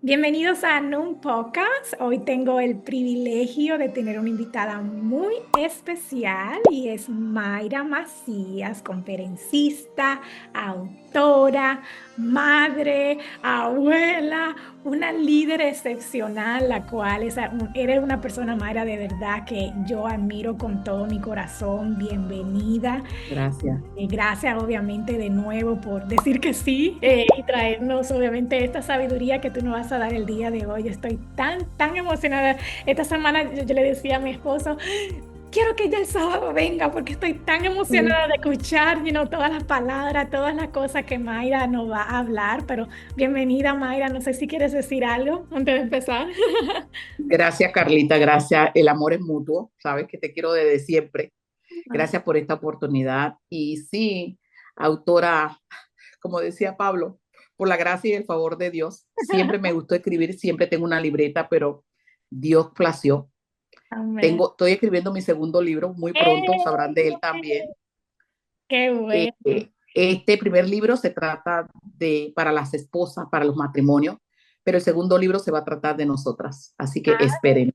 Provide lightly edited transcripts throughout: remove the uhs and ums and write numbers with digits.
Bienvenidos a Noon Podcast. Hoy tengo el privilegio de tener una invitada muy especial y es Mayra Macías, conferencista, autora, madre, abuela, una líder excepcional, la cual eres una persona, Mayra, de verdad que yo admiro con todo mi corazón. Bienvenida. Gracias. Gracias, obviamente, de nuevo por decir que sí y traernos, obviamente, esta sabiduría que tú nos vas a dar el día de hoy. Estoy tan emocionada. Esta semana yo le decía a mi esposo, quiero que ya el sábado venga porque estoy tan Sí. emocionada de escuchar, todas las palabras, todas las cosas que Mayra nos va a hablar. Pero bienvenida, Mayra. No sé si quieres decir algo antes de empezar. Gracias, Carlita. Gracias. El amor es mutuo. Sabes que te quiero desde siempre. Gracias por esta oportunidad. Y sí, autora, como decía Pablo, por la gracia y el favor de Dios, siempre me gustó escribir, siempre tengo una libreta, pero Dios plació. Amén. Estoy escribiendo mi segundo libro, muy pronto sabrán de él también. Qué bueno. Este primer libro se trata de para las esposas, para los matrimonios, pero el segundo libro se va a tratar de nosotras. Así que esperen.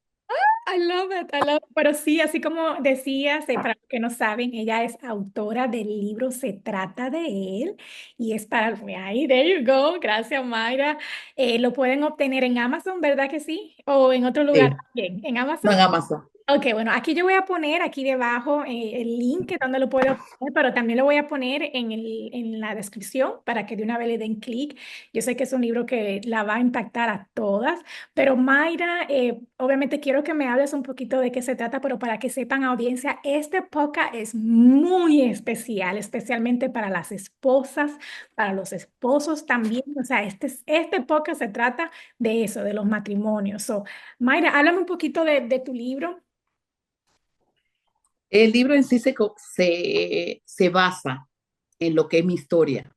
I love it, I love it. Pero sí, así como decías, para los que no saben, ella es autora del libro Se trata de él y es para, ahí, there you go, gracias Mayra. Lo pueden obtener en Amazon, ¿verdad que sí? O en otro lugar Sí, también, ¿en no Amazon? en Amazon. Ok, bueno, aquí yo voy a poner aquí debajo el link donde lo puedo poner, pero también lo voy a poner en la descripción para que de una vez le den clic. Yo sé que es un libro que la va a impactar a todas, pero Mayra, obviamente quiero que me hables un poquito de qué se trata, pero para que sepan audiencia, este podcast es muy especial, especialmente para las esposas, para los esposos también. O sea, este podcast se trata de eso, de los matrimonios. So, Mayra, háblame un poquito de tu libro. El libro en sí se basa en lo que es mi historia,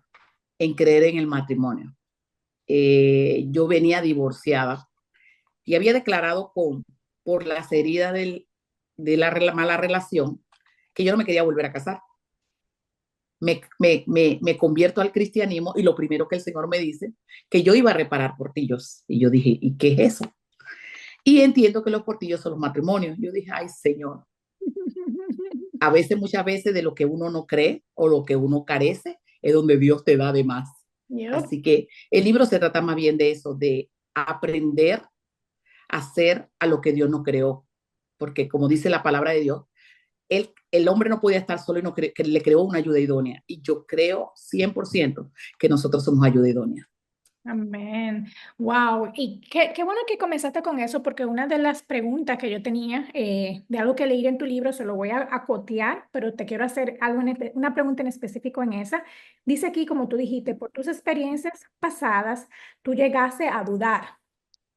en creer en el matrimonio. Yo venía divorciada y había declarado por las heridas de la mala relación que yo no me quería volver a casar. Me convierto al cristianismo y lo primero que el Señor me dice, que yo iba a reparar portillos. Y yo dije, ¿y qué es eso? Y entiendo que los portillos son los matrimonios. Yo dije, ay Señor, a veces, muchas veces de lo que uno no cree o lo que uno carece es donde Dios te da de más. Yep. Así que el libro se trata más bien de eso, de aprender a hacer a lo que Dios no creó. Porque como dice la palabra de Dios, el hombre no podía estar solo y no que le creó una ayuda idónea. Y yo creo 100% que nosotros somos ayuda idónea. Amén. Wow. Y qué bueno que comenzaste con eso, porque una de las preguntas que yo tenía de algo que leí en tu libro, se lo voy a cotear, pero te quiero hacer una pregunta en específico en esa. Dice aquí, como tú dijiste, por tus experiencias pasadas, tú llegaste a dudar.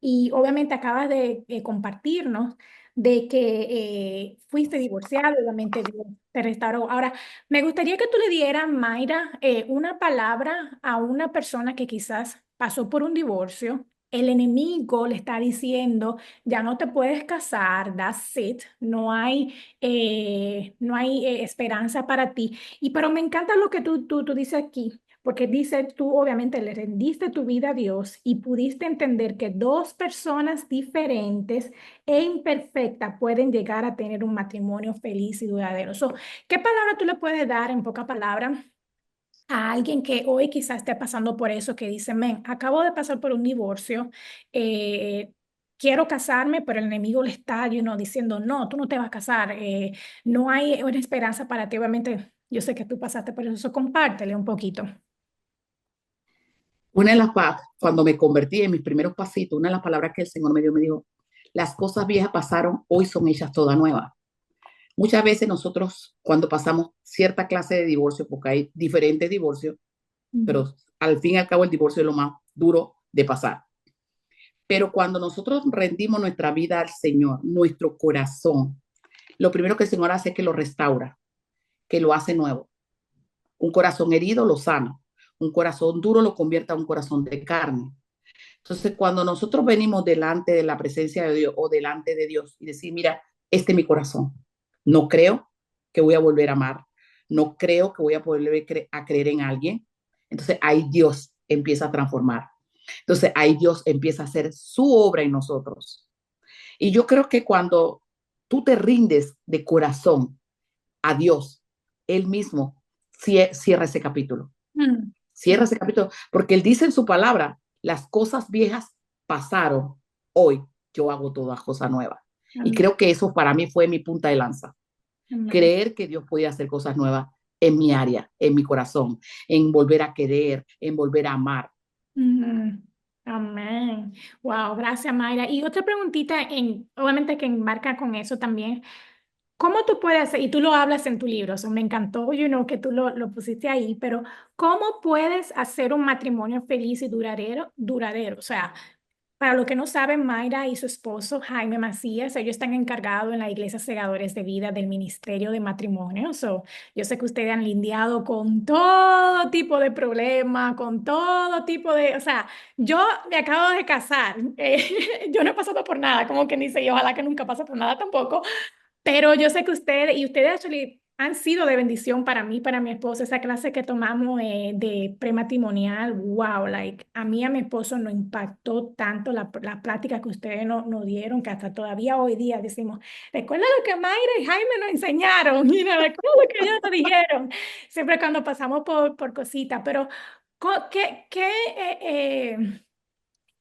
Y obviamente acabas de compartirnos de que fuiste divorciado, obviamente Dios te restauró. Ahora, me gustaría que tú le dieras, Mayra, una palabra a una persona que quizás pasó por un divorcio. El enemigo le está diciendo, ya no te puedes casar, that's it, no hay esperanza para ti. Y pero me encanta lo que tú dices aquí. Porque dice, tú obviamente le rendiste tu vida a Dios y pudiste entender que dos personas diferentes e imperfectas pueden llegar a tener un matrimonio feliz y duradero. So, ¿qué palabra tú le puedes dar en poca palabra a alguien que hoy quizás esté pasando por eso, que dice, men, acabo de pasar por un divorcio, eh, quiero casarme, pero el enemigo le está, diciendo, no, tú no te vas a casar, no hay una esperanza para ti. Obviamente, yo sé que tú pasaste por eso, so compártele un poquito. Una de las, cuando me convertí en mis primeros pasitos, una de las palabras que el Señor me dio, me dijo, las cosas viejas pasaron, hoy son hechas todas nuevas. Muchas veces nosotros, cuando pasamos cierta clase de divorcio, porque hay diferentes divorcios, Ujú. pero al fin y al cabo el divorcio es lo más duro de pasar. Pero cuando nosotros rendimos nuestra vida al Señor, nuestro corazón, lo primero que el Señor hace es que lo restaura, que lo hace nuevo. Un corazón herido lo sana, un corazón duro lo convierte a un corazón de carne. Entonces, cuando nosotros venimos delante de la presencia de Dios o delante de Dios y decir, mira, este es mi corazón, no creo que voy a volver a amar, no creo que voy a poder a creer en alguien, entonces ahí Dios empieza a transformar. Entonces ahí Dios empieza a hacer su obra en nosotros. Y yo creo que cuando tú te rindes de corazón a Dios, Él mismo cierra ese capítulo. Mm. Cierra ese capítulo, porque Él dice en su palabra, las cosas viejas pasaron, hoy yo hago todas cosas nuevas. Y Amén. creo que eso para mí fue mi punta de lanza. Amén. Creer que Dios podía hacer cosas nuevas en mi área, en mi corazón, en volver a querer, en volver a amar. Ujú. Amén. Wow, gracias, Mayra. Y otra preguntita, obviamente que enmarca con eso también. ¿Cómo tú puedes hacer, y tú lo hablas en tu libro, so me encantó, que tú lo pusiste ahí, pero ¿cómo puedes hacer un matrimonio feliz y duradero? O sea, para los que no saben, Mayra y su esposo Jaime Macías, ellos están encargados en la Iglesia Segadores de Vida del Ministerio de Matrimonio. So, yo sé que ustedes han lidiado con todo tipo de problemas, con todo tipo de, o sea, yo me acabo de casar, yo no he pasado por nada, como que dice, y ojalá que nunca pase por nada tampoco, pero yo sé que ustedes actually han sido de bendición para mí, para mi esposo, esa clase que tomamos de prematrimonial, wow, like, a mí, a mi esposo nos impactó tanto la plática que ustedes nos dieron, que hasta todavía hoy día decimos, recuerda lo que Mayra y Jaime nos enseñaron, mira, recuerda lo que ellos nos dijeron, siempre cuando pasamos por cositas, pero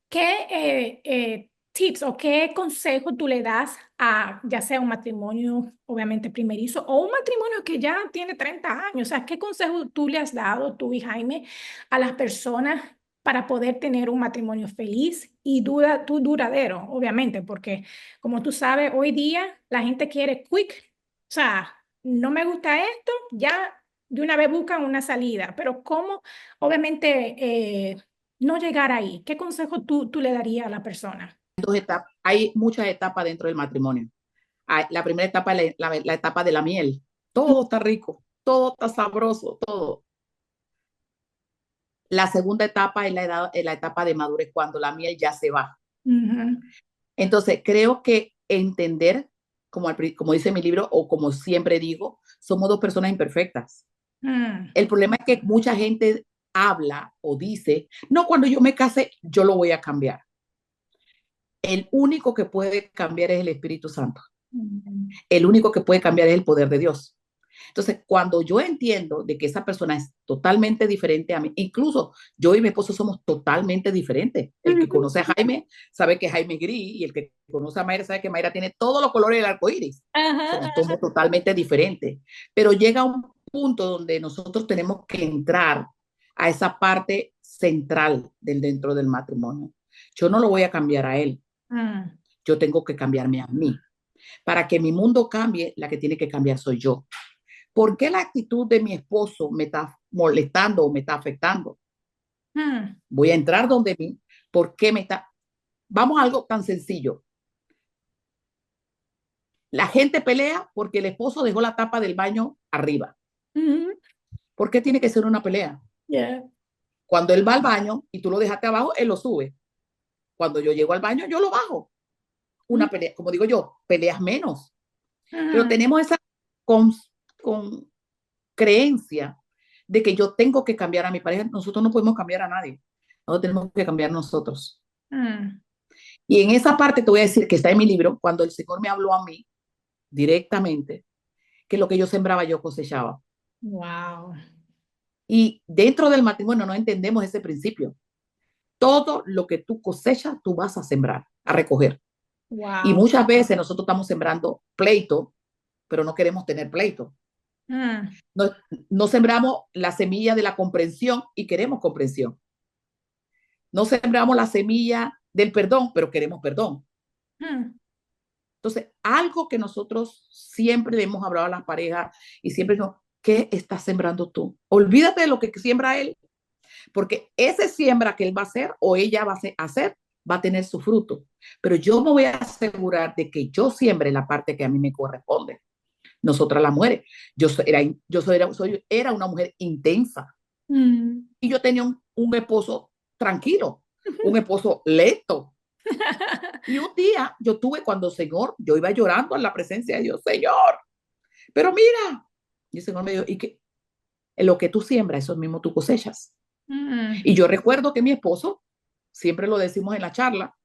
¿qué tips o qué consejo tú le das a ya sea un matrimonio, obviamente primerizo, o un matrimonio que ya tiene 30 años? O sea, ¿qué consejo tú le has dado, tú y Jaime, a las personas para poder tener un matrimonio feliz y duradero, obviamente? Porque como tú sabes, hoy día la gente quiere quick, o sea, no me gusta esto, ya de una vez buscan una salida, pero ¿cómo? Obviamente, no llegar ahí. ¿Qué consejo tú le darías a la persona? Hay muchas etapas dentro del matrimonio. La primera etapa es la etapa de la miel. Todo está rico, todo está sabroso, todo. La segunda etapa es la etapa de madurez, cuando la miel ya se va. Ujú. Entonces, creo que entender, como dice mi libro, o como siempre digo, somos dos personas imperfectas. Mm. El problema es que mucha gente habla o dice, no, cuando yo me case, yo lo voy a cambiar. El único que puede cambiar es el Espíritu Santo. Mm. El único que puede cambiar es el poder de Dios. Entonces, cuando yo entiendo de que esa persona es totalmente diferente a mí, incluso yo y mi esposo somos totalmente diferentes. El que conoce a Jaime sabe que Jaime es gris, y el que conoce a Mayra sabe que Mayra tiene todos los colores del arco iris. Ajá, Somos totalmente diferentes. Pero llega un punto donde nosotros tenemos que entrar a esa parte central dentro del matrimonio. Yo no lo voy a cambiar a él, mm, yo tengo que cambiarme a mí. Para que mi mundo cambie, la que tiene que cambiar soy yo. ¿Por qué la actitud de mi esposo me está molestando o me está afectando? mm, Voy a entrar donde mí. ¿Por qué me está? Vamos a algo tan sencillo. La gente pelea porque el esposo dejó la tapa del baño arriba. mm, ¿Por qué tiene que ser una pelea? yeah, Cuando él va al baño y tú lo dejaste abajo, él lo sube. Cuando yo llego al baño, yo lo bajo. mm, Una pelea, como digo yo, peleas menos. Pero mm, tenemos esa con, con creencia de que yo tengo que cambiar a mi pareja. Nosotros no podemos cambiar a nadie. Nosotros tenemos que cambiar nosotros. mm. Y en esa parte te voy a decir que está en mi libro, cuando el Señor me habló a mí directamente, que lo que yo sembraba yo cosechaba. Wow, Y dentro del matrimonio no entendemos ese principio. Todo lo que tú cosechas, tú vas a sembrar, a recoger. Y wow. muchas veces nosotros estamos sembrando pleito, pero no queremos tener pleito. Mm, No, no sembramos la semilla de la comprensión y queremos comprensión. No sembramos la semilla del perdón, pero queremos perdón. mm, Entonces, algo que nosotros siempre le hemos hablado a las parejas y siempre decimos, ¿qué estás sembrando tú? Olvídate de lo que siembra él, porque ese siembra que él va a hacer o ella va a hacer va a tener su fruto. Pero yo me voy a asegurar de que yo siembre la parte que a mí me corresponde. Nosotras las mujeres, era una mujer intensa mm. y yo tenía un esposo tranquilo, un esposo lento. Y un día yo tuve cuando, Señor, yo iba llorando en la presencia de Dios, Señor, pero mira, y el Señor me dijo, y que en lo que tú siembras, eso mismo tú cosechas. Mm, Y yo recuerdo que mi esposo siempre lo decimos en la charla,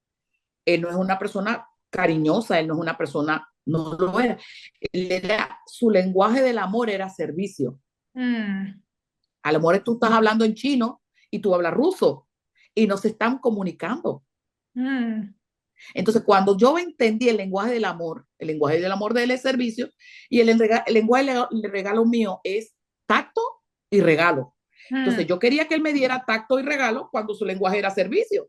él no es una persona cariñosa, él no es una persona, no lo era. Su lenguaje del amor era servicio. Mm, A lo mejor tú estás hablando en chino y tú hablas ruso y no se están comunicando. mm, Entonces, cuando yo entendí el lenguaje del amor de él es servicio y el lenguaje del regalo mío es tacto y regalo. Entonces, mm, yo quería que él me diera tacto y regalo cuando su lenguaje era servicio.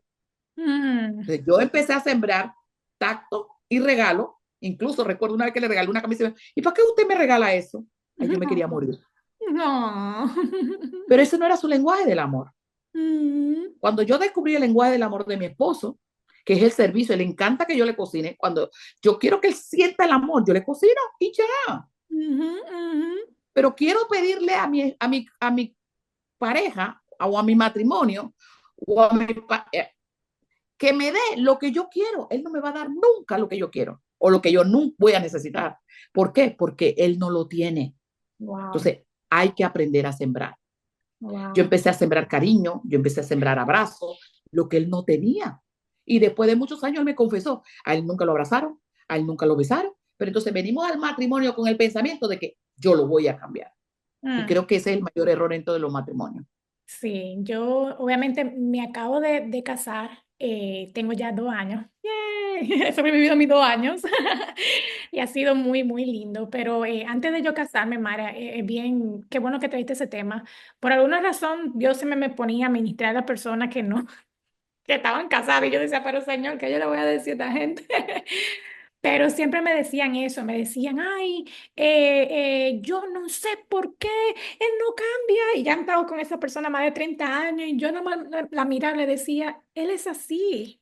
mm. Entonces, yo empecé a sembrar tacto y regalo. Incluso recuerdo una vez que le regalé una camisa y ¿para qué usted me regala eso? Ay, yo me quería morir. No. Pero ese no era su lenguaje del amor. Mm, Cuando yo descubrí el lenguaje del amor de mi esposo, que es el servicio, le encanta que yo le cocine. Cuando yo quiero que él sienta el amor, yo le cocino y ya. ujú, ujú. Pero quiero pedirle a mi pareja o a mi matrimonio o a mi que me dé lo que yo quiero. Él no me va a dar nunca lo que yo quiero o lo que yo nunca voy a necesitar. ¿Por qué? Porque él no lo tiene. Wow, Entonces, hay que aprender a sembrar. Yo wow. empecé a sembrar cariño, yo empecé a sembrar abrazos, lo que él no tenía. Y después de muchos años él me confesó, a él nunca lo abrazaron, a él nunca lo besaron, pero entonces venimos al matrimonio con el pensamiento de que yo lo voy a cambiar. Y Mm. creo que ese es el mayor error en todos los matrimonios. Sí, yo obviamente me acabo de casar, tengo ya 2 años. ¡Yay! He sobrevivido mis 2 años y ha sido muy, muy lindo. Pero antes de yo casarme, Mara, bien, qué bueno que traiste ese tema. Por alguna razón, Dios se me ponía a ministrar a las personas que no, que estaban casadas y yo decía, pero Señor, ¿qué yo le voy a decir a esta gente? Pero siempre me decían eso, me decían, ay, yo no sé por qué él no cambia. Y ya han estado con esa persona más de 30 años y yo nomás la miraba y le decía, él es así,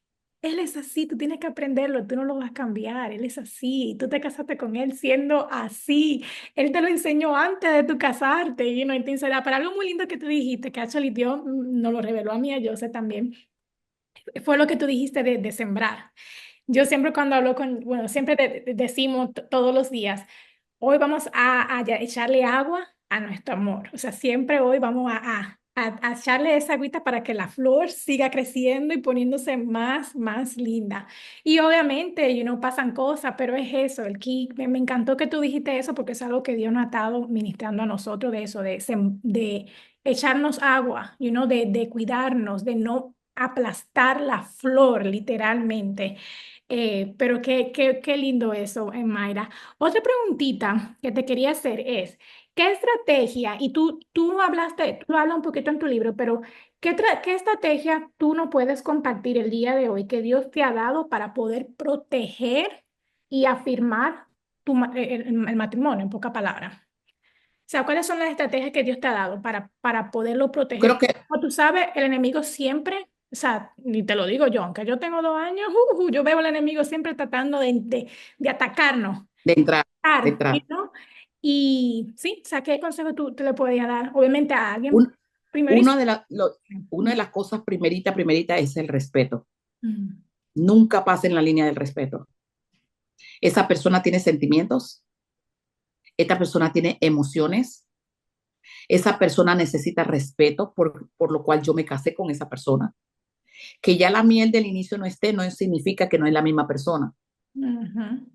tú tienes que aprenderlo, tú no lo vas a cambiar, él es así, tú te casaste con él siendo así, él te lo enseñó antes de tu casarte, y no, entonces, pero algo muy lindo que tú dijiste, que actually Dios nos lo reveló a mí, a José también, fue lo que tú dijiste de sembrar. Yo siempre cuando hablo con, bueno, siempre decimos todos los días, hoy vamos a echarle agua a nuestro amor. O sea, siempre hoy vamos a echarle esa agüita para que la flor siga creciendo y poniéndose más, más linda. Y obviamente, pasan cosas, pero es eso, el key. Me encantó que tú dijiste eso porque es algo que Dios nos ha estado ministrando a nosotros de eso, de echarnos agua, de cuidarnos, de no aplastar la flor, literalmente. Pero qué lindo eso, Mayra. Otra preguntita que te quería hacer es, ¿qué estrategia, y tú hablaste, tú hablas un poquito en tu libro, pero ¿qué estrategia tú no puedes compartir el día de hoy que Dios te ha dado para poder proteger y afirmar el matrimonio, en pocas palabras? O sea, ¿cuáles son las estrategias que Dios te ha dado para poderlo proteger? Creo que Como tú sabes, el enemigo siempre, o sea, ni te lo digo yo, aunque yo tengo 2 años, yo veo al enemigo siempre tratando de atacarnos. de entrar, de entrar. ¿No? Y sí, o sea, ¿qué consejo tú le podrías dar? Obviamente a alguien Un, primerísimo. una de las cosas primerita es el respeto. Mm, Nunca pasen la línea del respeto. Esa persona tiene sentimientos, esta persona tiene emociones, esa persona necesita respeto, por lo cual yo me casé con esa persona. Que ya la miel del inicio no esté, no significa que no es la misma persona. ujú,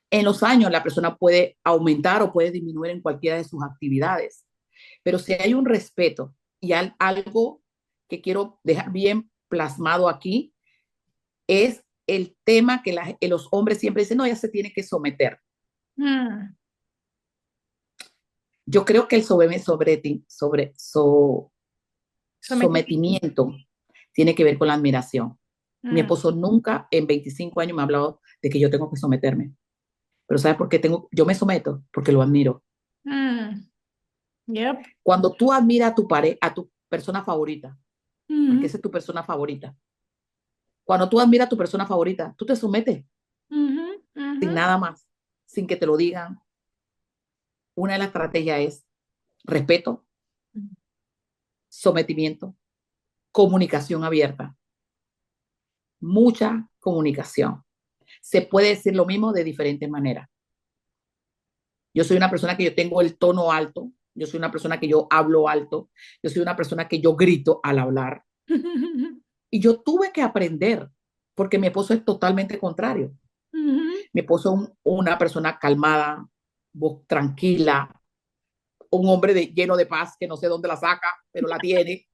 En los años la persona puede aumentar o puede disminuir en cualquiera de sus actividades, pero si hay un respeto y algo que quiero dejar bien plasmado aquí, es el tema que los hombres siempre dicen, no, ella se tiene que someter. mm, Yo creo que el sometimiento. sometimiento tiene que ver con la admiración. Mi Mm, esposo nunca en 25 años me ha hablado de que yo tengo que someterme. Pero ¿sabes por qué yo me someto? Porque lo admiro. mm, yep. Cuando tú admiras a tu persona favorita, porque Mm, esa es tu persona favorita, cuando tú admiras a tu persona favorita, tú te sometes ujú, ujú, sin nada más, sin que te lo digan. Una de las estrategias es respeto, sometimiento, comunicación abierta, mucha comunicación. Se puede decir lo mismo de diferentes maneras. Yo soy una persona que yo tengo el tono alto, yo soy una persona que yo hablo alto, yo soy una persona que yo grito al hablar. Y yo tuve que aprender, porque mi esposo es totalmente contrario. Ujú. Mi esposo es una persona calmada, voz tranquila, un hombre lleno de paz que no sé dónde la saca, pero la tiene.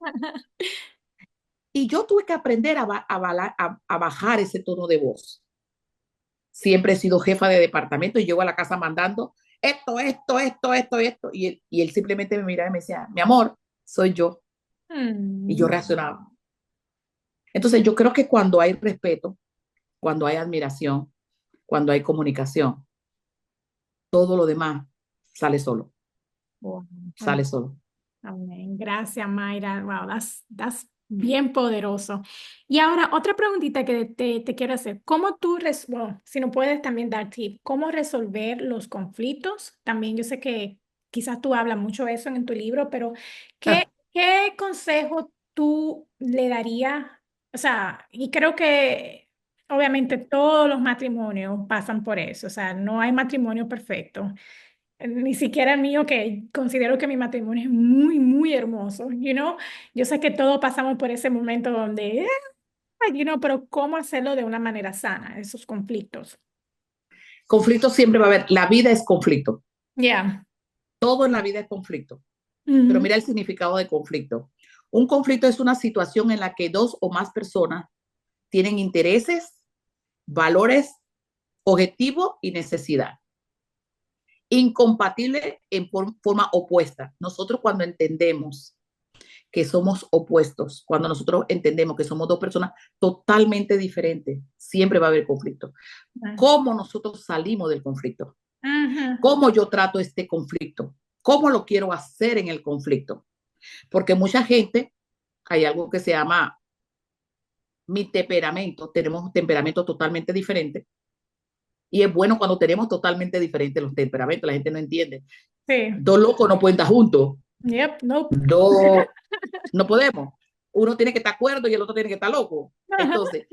Y yo tuve que aprender a bajar ese tono de voz. Siempre he sido jefa de departamento y llego a la casa mandando esto. Y él simplemente me miraba y me decía, mi amor, soy yo. Y yo Mm. reaccionaba. Entonces yo creo que cuando hay respeto, cuando hay admiración, cuando hay comunicación, todo lo demás sale solo, Wow. sale solo. Amén. Gracias, Mayra. Wow, that's bien poderoso. Y ahora, otra preguntita que te quiero hacer. ¿Cómo tú, bueno, si no puedes también dar tip, cómo resolver los conflictos? También yo sé que quizás tú hablas mucho de eso en tu libro, pero ¿qué consejo tú le darías? O sea, y creo que obviamente todos los matrimonios pasan por eso. O sea, no hay matrimonio perfecto, ni siquiera el mío, que considero que mi matrimonio es muy, muy hermoso, Yo sé que todos pasamos por ese momento donde, pero ¿cómo hacerlo de una manera sana, esos conflictos? Conflicto siempre va a haber, la vida es conflicto, Ya. todo en la vida es conflicto, pero Ujú. mira el significado de conflicto. Un conflicto es una situación en la que dos o más personas tienen intereses, valores, objetivos y necesidad incompatibles en forma opuesta. Nosotros cuando entendemos que somos opuestos, cuando nosotros entendemos que somos dos personas totalmente diferentes, siempre va a haber conflicto. ¿Cómo nosotros salimos del conflicto? Ujú. ¿Cómo yo trato este conflicto? ¿Cómo lo quiero hacer en el conflicto? Porque mucha gente, hay algo que se llama mi temperamento, tenemos temperamentos totalmente diferentes. Y es bueno cuando tenemos totalmente diferentes los temperamentos, la gente no entiende. Sí. Dos locos no pueden estar juntos, Yep, nope. dos no podemos. Uno tiene que estar cuerdo y el otro tiene que estar loco. Entonces,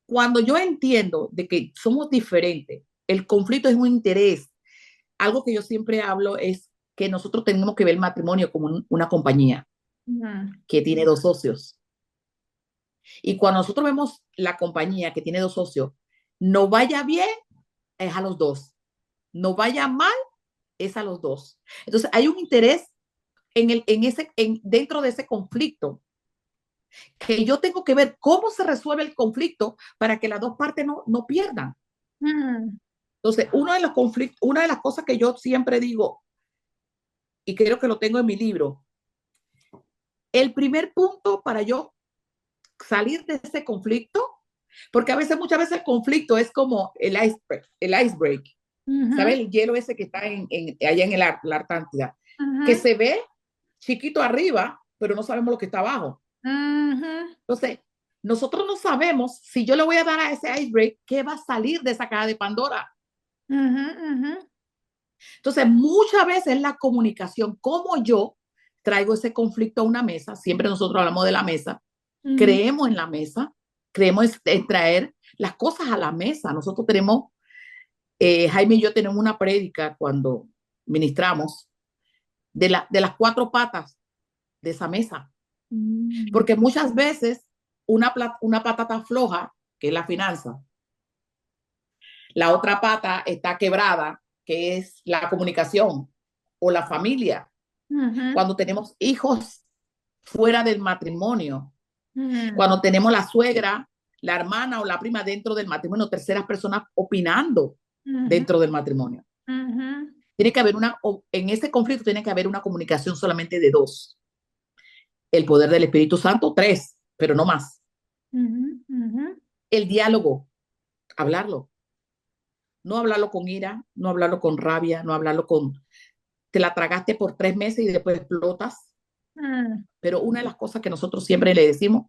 cuando yo entiendo de que somos diferentes, el conflicto es un interés. Algo que yo siempre hablo es que nosotros tenemos que ver el matrimonio como una compañía Ujú. que tiene dos socios. Y cuando nosotros vemos la compañía que tiene dos socios, no vaya bien, es a los dos. No vaya mal, es a los dos. Entonces, hay un interés dentro de ese conflicto que yo tengo que ver cómo se resuelve el conflicto para que las dos partes no pierdan. Ujú. Entonces, uno de los conflictos, una de las cosas que yo siempre digo, y creo que lo tengo en mi libro, el primer punto para yo salir de ese conflicto, porque muchas veces el conflicto es como el iceberg, ¿sabes? Ujú. El hielo ese que está allá en la Antártida, que Ujú. se ve chiquito arriba, pero no sabemos lo que está abajo. Ujú. Entonces, nosotros no sabemos si yo le voy a dar a ese iceberg qué va a salir de esa caja de Pandora. Ujú. Ujú. Entonces, muchas veces la comunicación, como yo traigo ese conflicto a una mesa, siempre nosotros hablamos de la mesa, Ujú. creemos en la mesa, creemos en traer las cosas a la mesa. Nosotros tenemos, Jaime y yo tenemos una prédica cuando ministramos de las cuatro patas de esa mesa, Mm. porque muchas veces una patata floja, que es la finanza, la otra pata está quebrada, que es la comunicación o la familia. Ujú. Cuando tenemos hijos fuera del matrimonio, Ujú. cuando tenemos la suegra, la hermana o la prima dentro del matrimonio, terceras personas opinando Ujú. dentro del matrimonio. Ujú. Tiene que haber en ese conflicto tiene que haber una comunicación solamente de dos. El poder del Espíritu Santo, tres, pero no más. Ujú. Ujú. El diálogo, hablarlo. No hablarlo con ira, no hablarlo con rabia, no hablarlo te la tragaste por 3 meses y después explotas. Mm. Pero una de las cosas que nosotros siempre le decimos,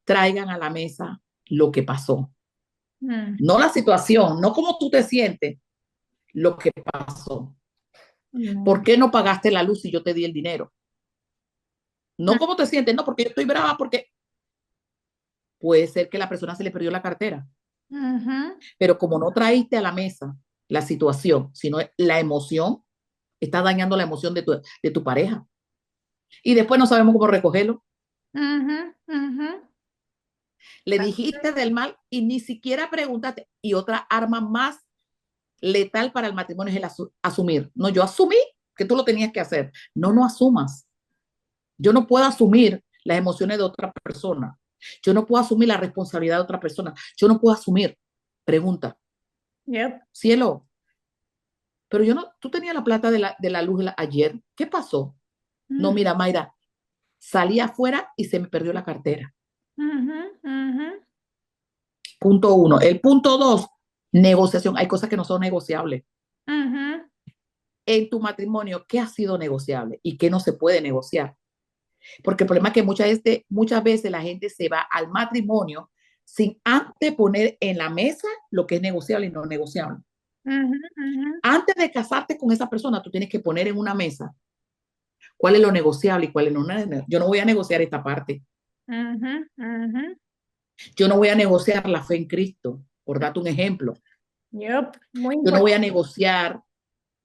traigan a la mesa lo que pasó. Mm. No la situación, no cómo tú te sientes, lo que pasó. ¿Por Mm. qué no pagaste la luz si yo te di el dinero? No cómo te sientes, no, porque yo estoy brava, porque puede ser que la persona se le perdió la cartera. Ujú. Pero como no traíste a la mesa la situación, sino la emoción, está dañando la emoción de tu pareja. Y después no sabemos cómo recogerlo. Ujú. Ujú. Le Así dijiste del mal y ni siquiera preguntaste. Y otra arma más letal para el matrimonio es el asumir. No, yo asumí que tú lo tenías que hacer. No, no asumas. Yo no puedo asumir las emociones de otra persona. Yo no puedo asumir la responsabilidad de otra persona. Yo no puedo asumir. Pregunta, Yep. cielo, pero yo no, tú tenías la plata de la luz ayer. ¿Qué pasó? No, Mm. mira, Mayra, salí afuera y se me perdió la cartera. Ujú, ujú, Punto uno. El punto dos, negociación. Hay cosas que no son negociables. ujú, En tu matrimonio, ¿qué ha sido negociable y qué no se puede negociar? Porque el problema es que muchas veces la gente se va al matrimonio sin antes poner en la mesa lo que es negociable y no negociable. ujú, ujú, Antes de casarte con esa persona, tú tienes que poner en una mesa cuál es lo negociable y cuál es lo no. Yo no voy a negociar esta parte. ujú, ujú. Yo no voy a negociar la fe en Cristo, por darte un ejemplo. Yep. Muy Yo no voy a importante. negociar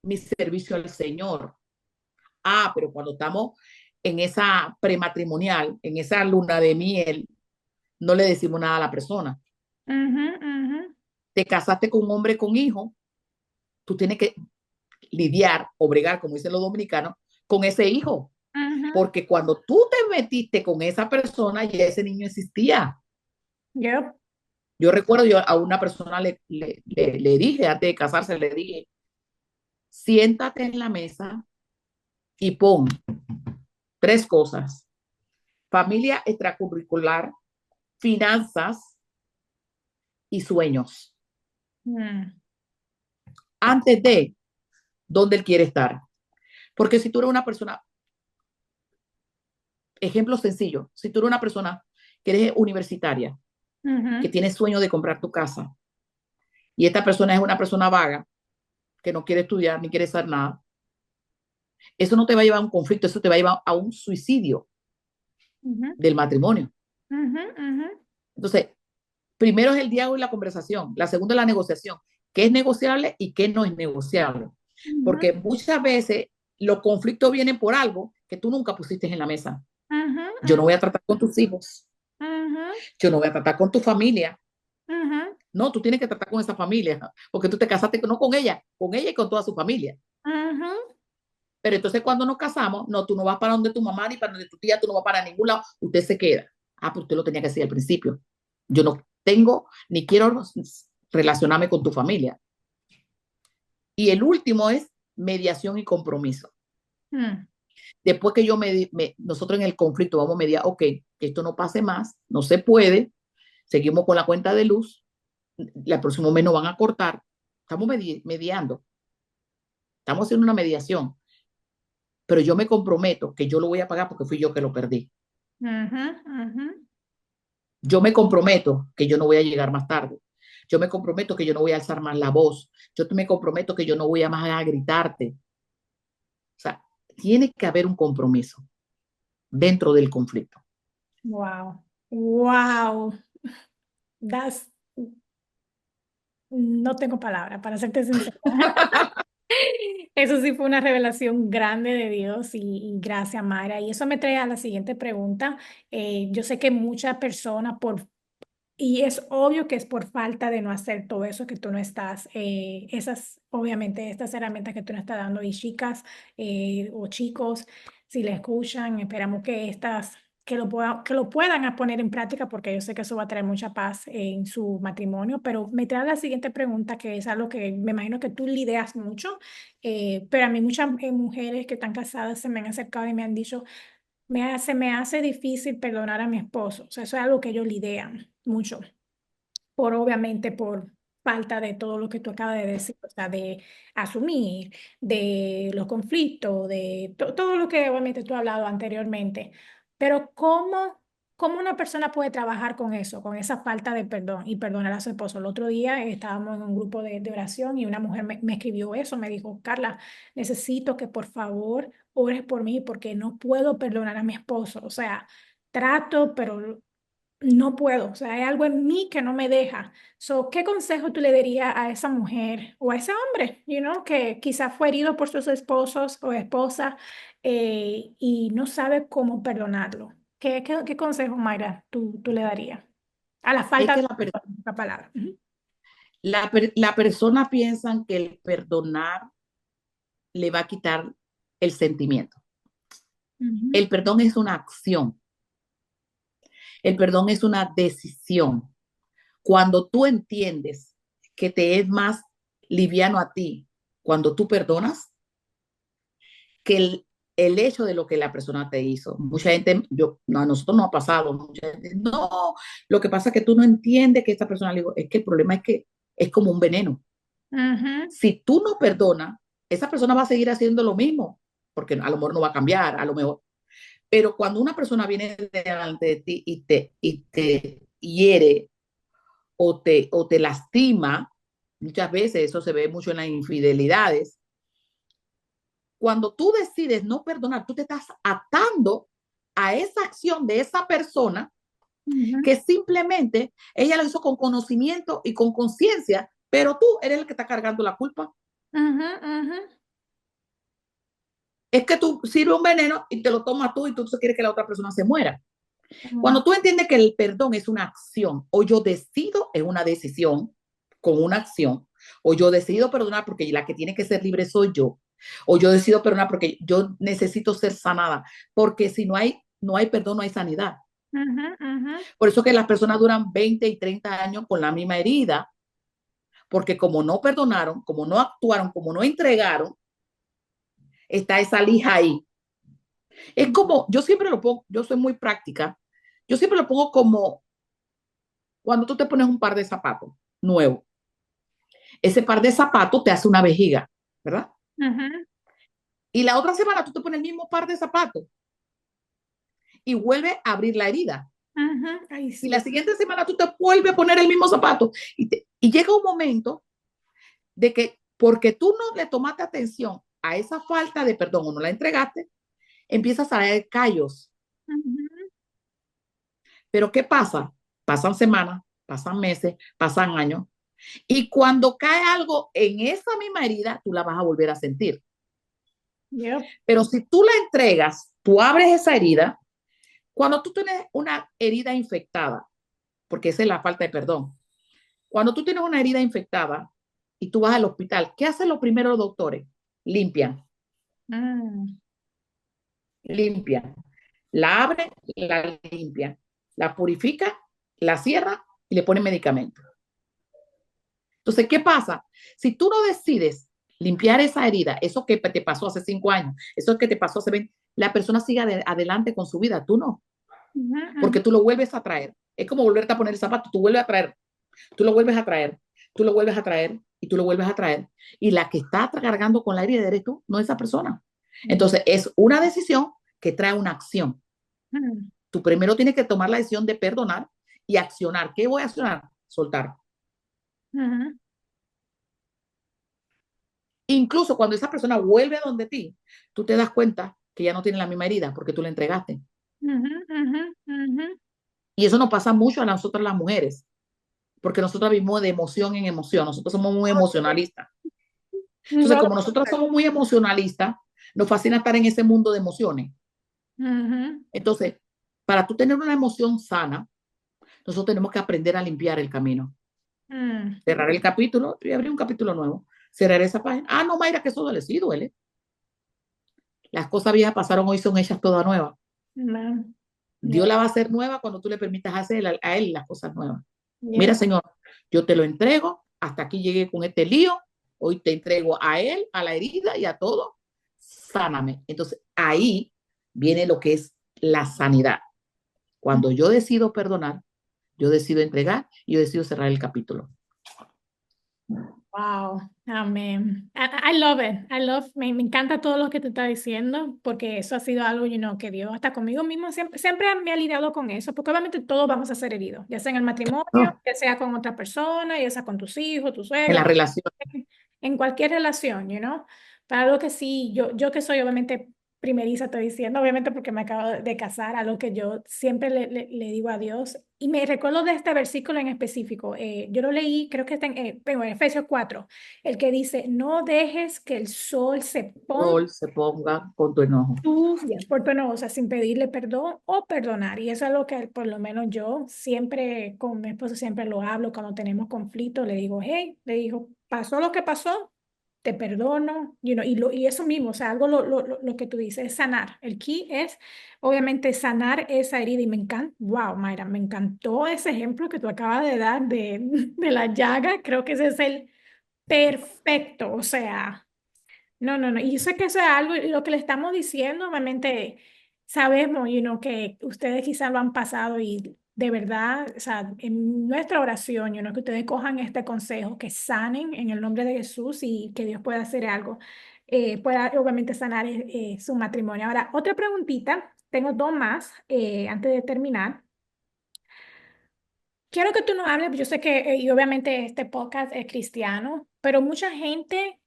mi servicio al Señor. Ah, pero cuando estamos en esa prematrimonial, en esa luna de miel, no le decimos nada a la persona. Ujú, ujú, Te casaste con un hombre con hijo, tú tienes que lidiar o bregar, como dicen los dominicanos, con ese hijo. ujú. Porque cuando tú te metiste con esa persona, ya ese niño existía. Yep. Yo recuerdo, yo a una persona le dije, antes de casarse, le dije, siéntate en la mesa y pon tres cosas: familia extracurricular, finanzas y sueños. Mm, Antes de dónde él quiere estar. Porque si tú eres una persona, ejemplo sencillo, si tú eres una persona que eres universitaria, que ujú, tiene sueño de comprar tu casa, y esta persona es una persona vaga, que no quiere estudiar ni quiere hacer nada, eso no te va a llevar a un conflicto, eso te va a llevar a un suicidio ujú, del matrimonio. ujú, ujú, Entonces, primero es el diálogo y la conversación, la segunda es la negociación, qué es negociable y qué no es negociable. ujú, Porque muchas veces los conflictos vienen por algo que tú nunca pusiste en la mesa. ujú, Yo no voy a tratar con tus hijos, ujú, yo no voy a tratar con tu familia. ujú, No, tú tienes que tratar con esa familia, porque tú te casaste no con ella y con toda su familia. ujú. Pero entonces cuando nos casamos, no, tú no vas para donde tu mamá ni para donde tu tía, tú no vas para ningún lado, usted se queda. Ah, pues usted lo tenía que decir al principio. Yo no tengo ni quiero relacionarme con tu familia. Y el último es mediación y compromiso. Mm, Después que nosotros en el conflicto vamos a mediar, ok, que esto no pase más, no se puede, seguimos con la cuenta de luz, el próximo mes nos van a cortar, estamos mediando, estamos haciendo una mediación, pero yo me comprometo que yo lo voy a pagar porque fui yo que lo perdí. ujú, ujú. Yo me comprometo que yo no voy a llegar más tarde. Yo me comprometo que yo no voy a alzar más la voz. Yo me comprometo que yo no voy a más a gritarte. O sea, tiene que haber un compromiso dentro del conflicto. Wow. Wow. That's, no tengo palabra, para serte sincera. Eso sí fue una revelación grande de Dios y gracias, Mayra. Y eso me trae a la siguiente pregunta. Yo sé que muchas personas y es obvio que es por falta de no hacer todo eso que tú no estás, obviamente, estas herramientas que tú no estás dando. Y chicas o chicos, si le escuchan, esperamos que que lo puedan a poner en práctica porque yo sé que eso va a traer mucha paz en su matrimonio. Pero me trae la siguiente pregunta, que es algo que me imagino que tú lidias mucho, pero a mí muchas mujeres que están casadas se me han acercado y me han dicho, me hace difícil perdonar a mi esposo. O sea, eso es algo que ellos lidian mucho, obviamente por falta de todo lo que tú acabas de decir, o sea, de asumir, de los conflictos, de todo lo que obviamente tú has hablado anteriormente. Pero ¿cómo una persona puede trabajar con eso, con esa falta de perdón y perdonar a su esposo? El otro día estábamos en un grupo de oración y una mujer me escribió eso, me dijo, Carla, necesito que por favor ores por mí porque no puedo perdonar a mi esposo. O sea, trato, pero no puedo, o sea, hay algo en mí que no me deja. So, ¿qué consejo tú le darías a esa mujer o a ese hombre, que quizás fue herido por sus esposos o esposa y no sabe cómo perdonarlo? ¿Qué consejo, Mayra, tú le darías a la Es falta que de la palabra? Ujú. la persona piensa que el perdonar le va a quitar el sentimiento. Ujú. El perdón es una acción, el perdón es una decisión. Cuando tú entiendes que te es más liviano a ti cuando tú perdonas que el hecho de lo que la persona te hizo. Mucha gente, no, a nosotros no ha pasado, mucha gente, no, lo que pasa es que tú no entiendes que esta persona, le digo, es que el problema es que es como un veneno. Ujú. Si tú no perdonas, esa persona va a seguir haciendo lo mismo, porque a lo mejor no va a cambiar, a lo mejor. Pero cuando una persona viene delante de ti y te hiere o te lastima, muchas veces eso se ve mucho en las infidelidades. Cuando tú decides no perdonar, tú te estás atando a esa acción de esa persona Ujú. que simplemente ella lo hizo con conocimiento y con conciencia, pero tú eres el que está cargando la culpa. Ujú. Ujú. Es que tú sirves un veneno y te lo tomas tú y tú quieres que la otra persona se muera. Ujú. Cuando tú entiendes que el perdón es una acción, o yo decido, es una decisión con una acción, o yo decido perdonar porque la que tiene que ser libre soy yo, o yo decido perdonar porque yo necesito ser sanada, porque si no hay perdón, no hay sanidad. Ujú. Ujú. Por eso que las personas duran 20 y 30 años con la misma herida, porque como no perdonaron, como no actuaron, como no entregaron, está esa lija ahí. Es como, yo siempre lo pongo, yo soy muy práctica, yo siempre lo pongo como cuando tú te pones un par de zapatos nuevo, ese par de zapatos te hace una vejiga, ¿verdad? Ujú. Y la otra semana tú te pones el mismo par de zapatos y vuelve a abrir la herida. Ujú. Ay, Y sí. la siguiente semana tú te vuelves a poner el mismo zapato. Y llega un momento de que porque tú no le tomaste atención a esa falta de perdón o no la entregaste, empiezas a ver callos. Ujú. Pero ¿qué pasa? Pasan semanas, pasan meses, pasan años. Y cuando cae algo en esa misma herida, tú la vas a volver a sentir. Yep. Pero si tú la entregas, tú abres esa herida, cuando tú tienes una herida infectada, porque esa es la falta de perdón, cuando tú tienes una herida infectada y tú vas al hospital, ¿qué hacen los primeros doctores? Limpian, Mm. limpian, la abren, la limpian, la purifican, la cierran y le ponen medicamento. Entonces, ¿qué pasa? Si tú no decides limpiar esa herida, eso que te pasó hace 5 años, eso que te pasó hace 20, la persona sigue adelante con su vida, tú no, Ujú. porque Ujú. tú lo vuelves a traer. Es como volverte a poner el zapato, tú vuelves a traer, tú lo vuelves a traer, tú lo vuelves a traer y tú lo vuelves a traer. Y la que está cargando con la herida eres tú, no esa persona. Entonces, es una decisión que trae una acción. Ujú. Tú primero tienes que tomar la decisión de perdonar y accionar. ¿Qué voy a accionar? Soltar. Ujú. Incluso cuando esa persona vuelve a donde ti, tú te das cuenta que ya no tiene la misma herida porque tú la entregaste. Ujú. Ujú. Ujú. Y eso nos pasa mucho a nosotras las mujeres, porque nosotros vivimos de emoción en emoción, nosotros somos muy emocionalistas. Entonces, Solo como nosotros por- somos muy emocionalistas, nos fascina estar en ese mundo de emociones. Ujú. Entonces, para tú tener una emoción sana, nosotros tenemos que aprender a limpiar el camino. Mm. Cerrar el capítulo y abrir un capítulo nuevo. Cerrar esa página. Ah, no, Mayra, que eso duele. Sí, duele. Las cosas viejas pasaron, hoy son hechas todas nuevas. Man. Dios Yep. la va a hacer nueva cuando tú le permitas hacer a Él las cosas nuevas. Mira, Yep. Señor, yo te lo entrego, hasta aquí llegué con este lío, hoy te entrego a Él, a la herida y a todo, sáname. Entonces ahí viene lo que es la sanidad. Cuando yo decido perdonar, yo decido entregar y yo decido cerrar el capítulo. Wow, amén. I love it. Me encanta todo lo que te está diciendo, porque eso ha sido algo, que Dios hasta conmigo mismo siempre me ha lidiado con eso, porque obviamente todos vamos a ser heridos, ya sea en el matrimonio, ¿No? ya sea con otra persona, ya sea con tus hijos, tu En la suegra, relación. en cualquier relación, Para algo que sí, yo que soy obviamente primeriza, estoy diciendo, obviamente porque me acabo de casar, algo que yo siempre le digo a Dios. Y me recuerdo de este versículo en específico. Yo lo leí, creo que está en Efesios 4, el que dice, no dejes que el sol se ponga Sol se ponga con tu enojo. tú, yes, por tu enojo, o sea, sin pedirle perdón o perdonar. Y eso es lo que por lo menos yo siempre, con mi esposo siempre lo hablo cuando tenemos conflicto, le digo, hey, le digo, pasó lo que pasó, te perdono, y eso mismo, o sea, algo lo que tú dices es sanar. El key es, obviamente, sanar esa herida y me encanta, wow, Mayra, me encantó ese ejemplo que tú acabas de dar de la llaga, creo que ese es el perfecto, o sea. No, no, no. Y yo sé que eso es algo, lo que le estamos diciendo, obviamente sabemos, que ustedes quizás lo han pasado y de verdad, o sea, en nuestra oración, que ustedes cojan este consejo, que sanen en el nombre de Jesús y que Dios pueda hacer algo, pueda obviamente sanar su matrimonio. Ahora, otra preguntita, tengo dos más antes de terminar. Quiero que tú nos hables, yo sé que, y obviamente este podcast es cristiano, pero mucha gente,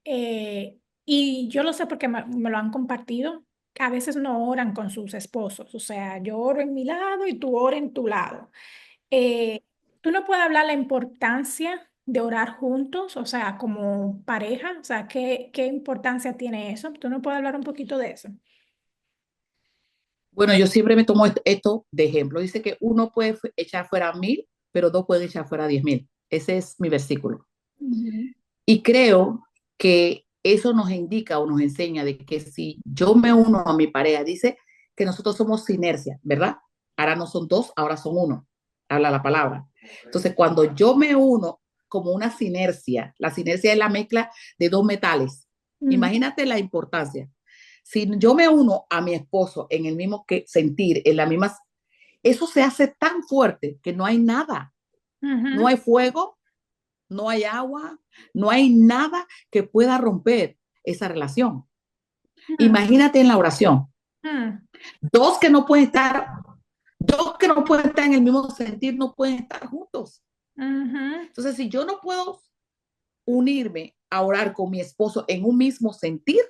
y yo lo sé porque me lo han compartido, a veces no oran con sus esposos, o sea, yo oro en mi lado y tú oras en tu lado. Eh, ¿Tú no puedes hablar la importancia de orar juntos, o sea, como pareja? O sea, ¿qué importancia tiene eso? ¿Tú no puedes hablar un poquito de eso? Bueno, yo siempre me tomo esto de ejemplo. Dice que uno puede echar fuera 1000, pero dos pueden echar fuera 10,000. Ese es mi versículo. Ujú, Y creo que eso nos indica o nos enseña de que si yo me uno a mi pareja, dice que nosotros somos sinergia, ¿verdad? Ahora no son dos, ahora son uno, habla la palabra. Entonces, cuando yo me uno como una sinergia, la sinergia es la mezcla de dos metales. ujú, Imagínate la importancia. Si yo me uno a mi esposo en el mismo que sentir, en la misma, eso se hace tan fuerte que no hay nada, no ujú, hay fuego, no hay agua, no hay nada que pueda romper esa relación. ujú, Imagínate en la oración, ujú, dos que no pueden estar, dos que no pueden estar en el mismo sentir, no pueden estar juntos. ujú, Entonces, si yo no puedo unirme a orar con mi esposo en un mismo sentir,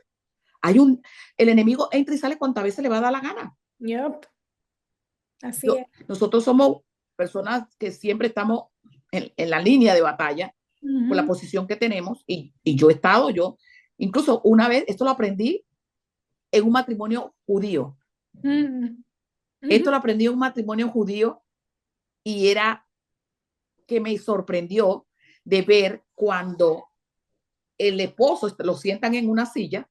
el enemigo entra y sale cuantas veces le va a dar la gana. yup, así es. Nosotros somos personas que siempre estamos en la línea de batalla por la Ujú, posición que tenemos y yo he estado, incluso una vez, esto lo aprendí en un matrimonio judío. ujú, ujú, Esto lo aprendí en un matrimonio judío y era que me sorprendió de ver cuando el esposo lo sientan en una silla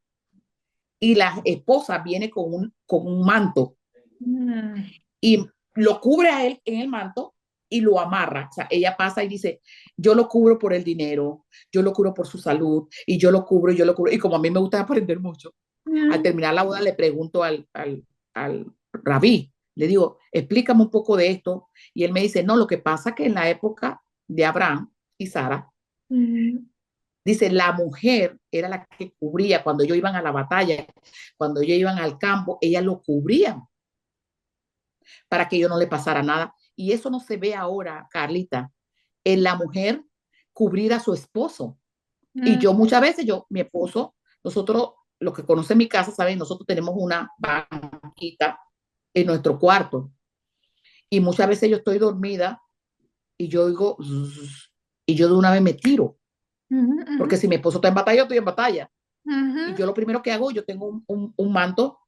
y la esposa viene con un manto ujú, y lo cubre a él en el manto y lo amarra. O sea, ella pasa y dice, yo lo cubro por el dinero, yo lo cubro por su salud, y yo lo cubro, y yo lo cubro. Y como a mí me gusta aprender mucho, al ujú, terminar la boda le pregunto al rabí, le digo, explícame un poco de esto. Y él me dice, no, lo que pasa es que en la época de Abraham y Sara, ujú, dice, la mujer era la que cubría cuando ellos iban a la batalla, cuando ellos iban al campo, ella lo cubría para que yo no le pasara nada. Y eso no se ve ahora, Carlita, en la mujer cubrir a su esposo. Y yo muchas veces, mi esposo, nosotros, los que conocen mi casa, saben, nosotros tenemos una banquita en nuestro cuarto. Y muchas veces yo estoy dormida y yo oigo, zzz, y yo de una vez me tiro. ujú, ujú, Porque si mi esposo está en batalla, yo estoy en batalla. Y ujú, yo lo primero que hago, yo tengo un manto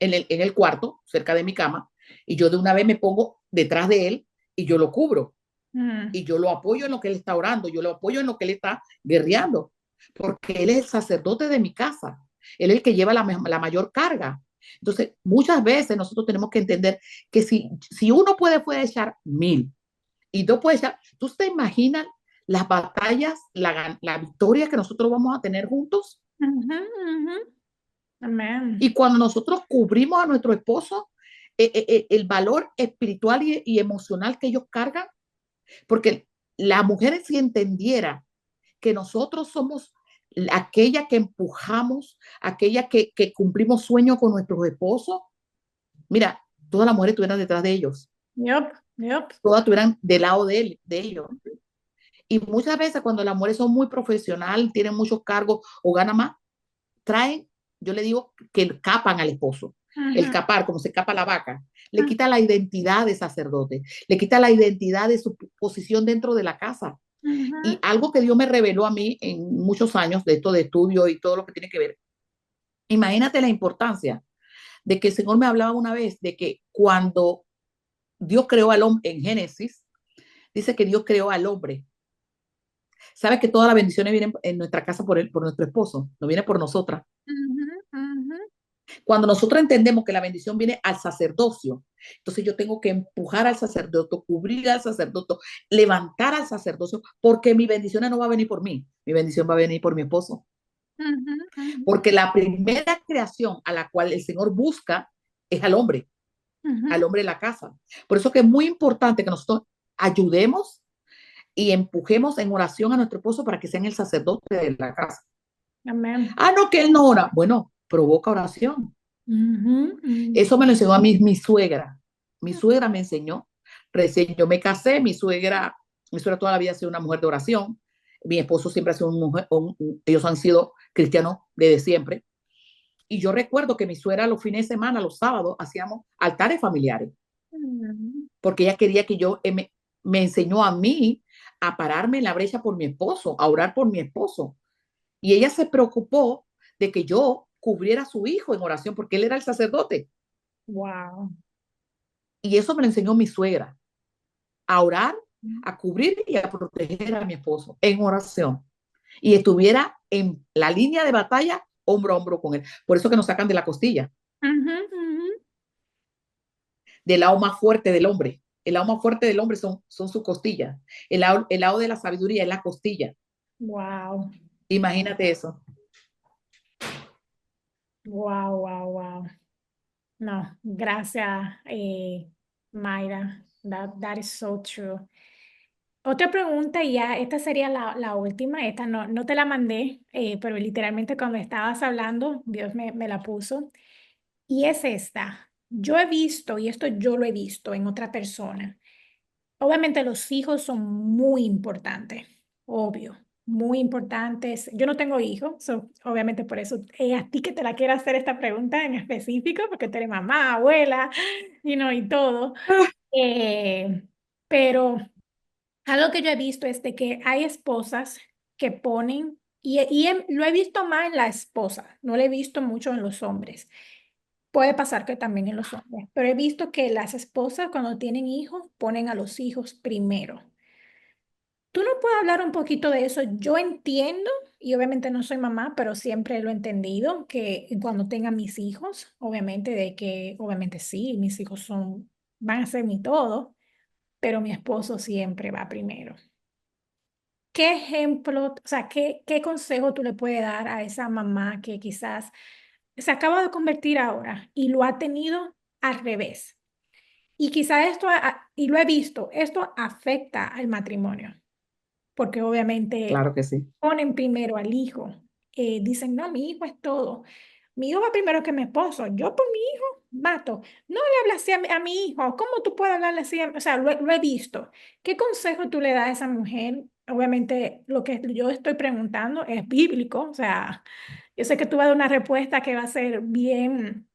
en el cuarto, cerca de mi cama, y yo de una vez me pongo detrás de él y yo lo cubro. ujú, Y yo lo apoyo en lo que él está orando, yo lo apoyo en lo que él está guerreando, porque él es el sacerdote de mi casa, él es el que lleva la mayor carga. Entonces, muchas veces nosotros tenemos que entender que si uno puede echar 1000 y dos puede echar, ¿tú te imaginas las batallas, la victoria que nosotros vamos a tener juntos? ujú, ujú. Y Amén. cuando nosotros cubrimos a nuestro esposo, el valor espiritual y emocional que ellos cargan, porque la mujer si entendiera que nosotros somos aquella que empujamos, aquella que cumplimos sueños con nuestros esposos, mira, todas las mujeres estuvieran detrás de ellos, Yup, yup. todas estuvieran del lado de ellos. Y muchas veces cuando las mujeres son muy profesionales, tienen muchos cargos o ganan más, traen yo le digo que capan al esposo. El Ujú, capar, como se capa la vaca, le ujú, quita la identidad de sacerdote, le quita la identidad de su posición dentro de la casa. Y ujú. algo que Dios me reveló a mí en muchos años de esto de estudio y todo lo que tiene que ver, imagínate la importancia de que el Señor me hablaba una vez de que cuando Dios creó al hombre en Génesis, dice que Dios creó al hombre. Sabes que todas las bendiciones vienen en nuestra casa por nuestro esposo, no viene por nosotras. Ujú, ujú, Cuando nosotros entendemos que la bendición viene al sacerdocio, entonces yo tengo que empujar al sacerdote, cubrir al sacerdote, levantar al sacerdocio, porque mi bendición no va a venir por mí, mi bendición va a venir por mi esposo. ujú, ujú, Porque la primera creación a la cual el Señor busca es al ujú. hombre de la casa. Por eso que es muy importante que nosotros ayudemos y empujemos en oración a nuestro esposo para que sea el sacerdote de la casa. Amén. Ah, no, que él no ora. Bueno, provoca oración. Ujú, Eso me ujú. lo enseñó a mí mi suegra. Mi suegra me enseñó. Recién yo me casé, mi suegra toda la vida ha sido una mujer de oración. Mi esposo siempre ha sido una mujer, ellos han sido cristianos desde siempre. Y yo recuerdo que mi suegra los fines de semana, los sábados, hacíamos altares familiares, Ujú. porque ella quería que yo, me enseñó a mí a pararme en la brecha por mi esposo, a orar por mi esposo. Y ella se preocupó de que yo cubriera a su hijo en oración, porque él era el sacerdote. Wow. Y eso me lo enseñó mi suegra, a orar, a cubrir y a proteger a mi esposo en oración. Y estuviera en la línea de batalla hombro a hombro con él. Por eso que nos sacan de la costilla, Ujú, ujú. del lado más fuerte del hombre. El lado más fuerte del hombre son sus costillas. El lado de la sabiduría es la costilla. Wow. Imagínate eso. Wow, wow, wow. No, gracias, Mayra. That is so true. Otra pregunta, y ya, esta sería la última. Esta no te la mandé, pero literalmente cuando estabas hablando, Dios me la puso. Y es esta. Yo he visto, y esto yo lo he visto en otra persona. Obviamente los hijos son muy importantes, obvio, muy importantes. Yo no tengo hijos, obviamente por eso a ti que te la quiero hacer esta pregunta en específico, porque tú eres mamá, abuela, y todo. Eh, pero algo que yo he visto es de que hay esposas que ponen, lo he visto más en la esposa, no lo he visto mucho en los hombres. Puede pasar que también en los hombres, pero he visto que las esposas cuando tienen hijos ponen a los hijos primero. ¿Tú no puedes hablar un poquito de eso? Yo entiendo, y obviamente no soy mamá, pero siempre lo he entendido, que cuando tenga mis hijos, obviamente de que, obviamente sí, mis hijos van a ser mi todo, pero mi esposo siempre va primero. ¿Qué ejemplo, o sea, qué consejo tú le puedes dar a esa mamá que quizás se acaba de convertir ahora y lo ha tenido al revés? Y quizás y lo he visto, esto afecta al matrimonio, porque obviamente Claro que sí. ponen primero al hijo. Dicen, no, mi hijo es todo. Mi hijo va primero que mi esposo. Yo por mi hijo mato. No le hablas así a mi hijo. ¿Cómo tú puedes hablarle así? O sea, lo he visto. ¿Qué consejo tú le das a esa mujer? Obviamente, lo que yo estoy preguntando es bíblico. O sea, yo sé que tú vas a dar una respuesta que va a ser bien,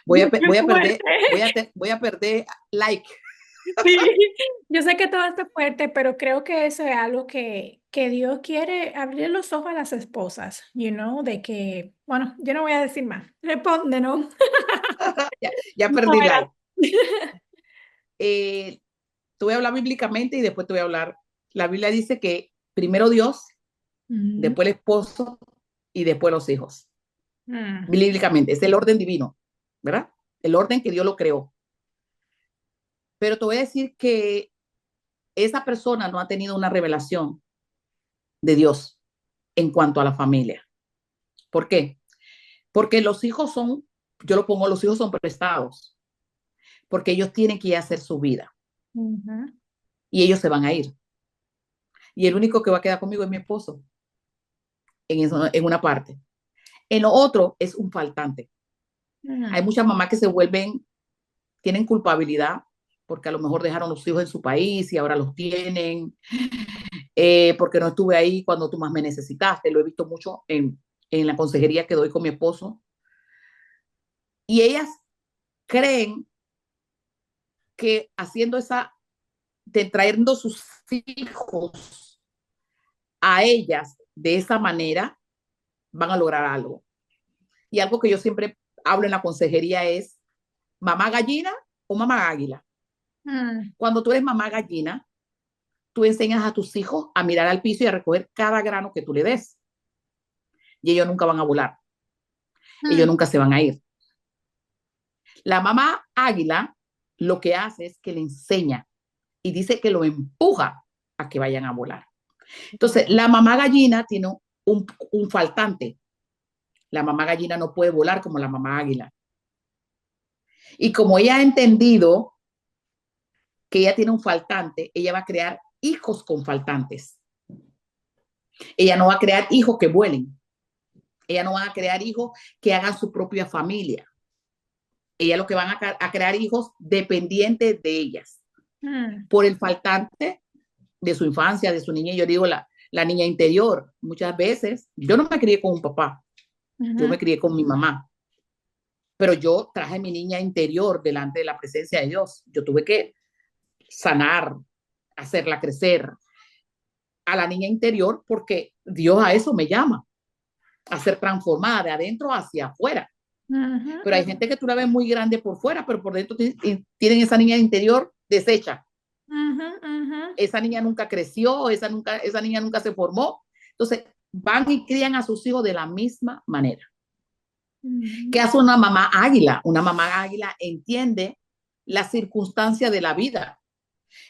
Voy bien a fuerte. perder, voy a perder like. Sí, yo sé que todo esto es fuerte, pero creo que eso es algo que Dios quiere abrir los ojos a las esposas, de que, bueno, yo no voy a decir más. Responde, ¿no? Ya No, perdí era. like. Eh, Te voy a hablar bíblicamente y después te voy a hablar. La Biblia dice que primero Dios, Mm, después el esposo y después los hijos. mm, Bíblicamente, es el orden divino, ¿verdad? El orden que Dios lo creó. Pero te voy a decir que esa persona no ha tenido una revelación de Dios en cuanto a la familia. ¿Por qué? Porque los hijos son, yo lo pongo, los hijos son prestados, porque ellos tienen que ir a hacer su vida ujú, y ellos se van a ir. Y el único que va a quedar conmigo es mi esposo en una parte. En lo otro es un faltante. Hay mm, muchas mamás que tienen culpabilidad porque a lo mejor dejaron los hijos en su país y ahora los tienen, porque no estuve ahí cuando tú más me necesitaste. Lo he visto mucho en la consejería que doy con mi esposo, y ellas creen que haciendo trayendo sus hijos a ellas de esa manera, van a lograr algo. Y algo que yo siempre hablo en la consejería es mamá gallina o mamá águila. Mm, Cuando tú eres mamá gallina, tú enseñas a tus hijos a mirar al piso y a recoger cada grano que tú le des. Y ellos nunca van a volar. Ellos mm, nunca se van a ir. La mamá águila lo que hace es que le enseña y dice que lo empuja a que vayan a volar. Entonces, la mamá gallina tiene un faltante. La mamá gallina no puede volar como la mamá águila. Y como ella ha entendido que ella tiene un faltante, ella va a crear hijos con faltantes. Ella no va a crear hijos que vuelen. Ella no va a crear hijos que hagan su propia familia. Ella lo que van a crear hijos dependientes de ellas. mm, Por el faltante de su infancia, de su niña. Yo digo la niña interior. Muchas veces, yo no me crié con un papá, yo ujú, me crié con mi mamá, pero yo traje mi niña interior delante de la presencia de Dios. Yo tuve que sanar, hacerla crecer a la niña interior porque Dios a eso me llama, a ser transformada de adentro hacia afuera. ujú, Pero hay gente que tú la ves muy grande por fuera, pero por dentro tienen esa niña interior deshecha. ujú, ujú, Esa niña nunca creció, esa niña nunca se formó. Entonces, van y crían a sus hijos de la misma manera. ¿Qué ujú, hace una mamá águila? Una mamá águila entiende la circunstancia de la vida,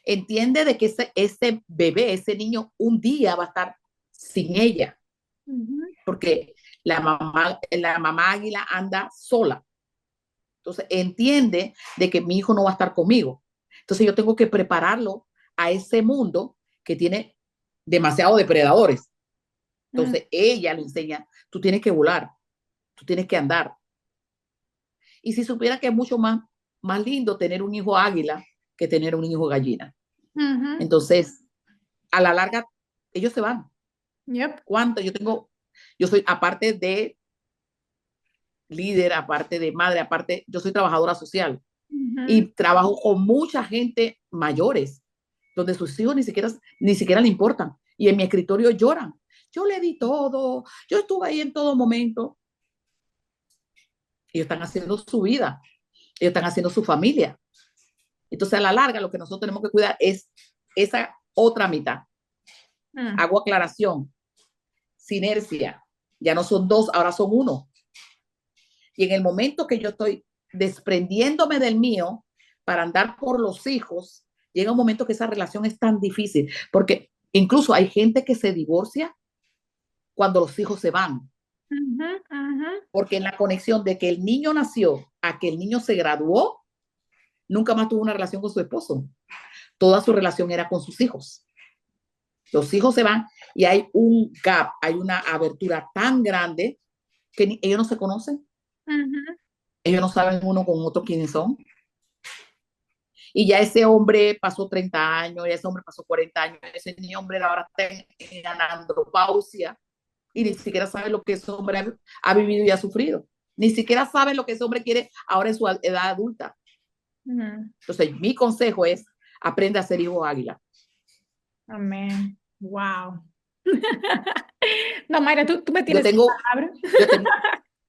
entiende de que ese bebé, ese niño, un día va a estar sin ella, ujú, porque la mamá águila anda sola. Entonces, entiende de que mi hijo no va a estar conmigo. Entonces, yo tengo que prepararlo a ese mundo que tiene demasiados depredadores. mm, Entonces, ella le enseña, tú tienes que volar, tú tienes que andar. Y si supiera que es mucho más lindo tener un hijo águila que tener un hijo gallina. ujú. Entonces, a la larga, ellos se van. Yep. ¿Cuánto? Yo soy, aparte de líder, aparte de madre, aparte, yo soy trabajadora social Ujú, y trabajo con mucha gente mayores, donde sus hijos ni siquiera le importan. Y en mi escritorio lloran. Yo le di todo, yo estuve ahí en todo momento. Ellos están haciendo su vida, ellos están haciendo su familia. Entonces, a la larga, lo que nosotros tenemos que cuidar es esa otra mitad. mm, Hago aclaración, sinergia. Ya no son dos, ahora son uno. Y en el momento que yo estoy desprendiéndome del mío para andar por los hijos, llega un momento que esa relación es tan difícil, porque incluso hay gente que se divorcia cuando los hijos se van, ujú, ujú, porque en la conexión de que el niño nació a que el niño se graduó, nunca más tuvo una relación con su esposo. Toda su relación era con sus hijos. Los hijos se van y hay un gap, hay una abertura tan grande que ellos no se conocen, ujú. ellos no saben uno con otro quiénes son. Y ya ese hombre pasó 30 años, ya ese hombre pasó 40 años, ese hombre ahora está en andropausia y ni siquiera sabe lo que ese hombre ha vivido y ha sufrido. Ni siquiera sabe lo que ese hombre quiere ahora en su edad adulta. Mm, Entonces, mi consejo es, aprende a ser hijo águila. amén. Wow. No, Mayra, tú me Yo tienes sin tengo, palabras. yo tengo,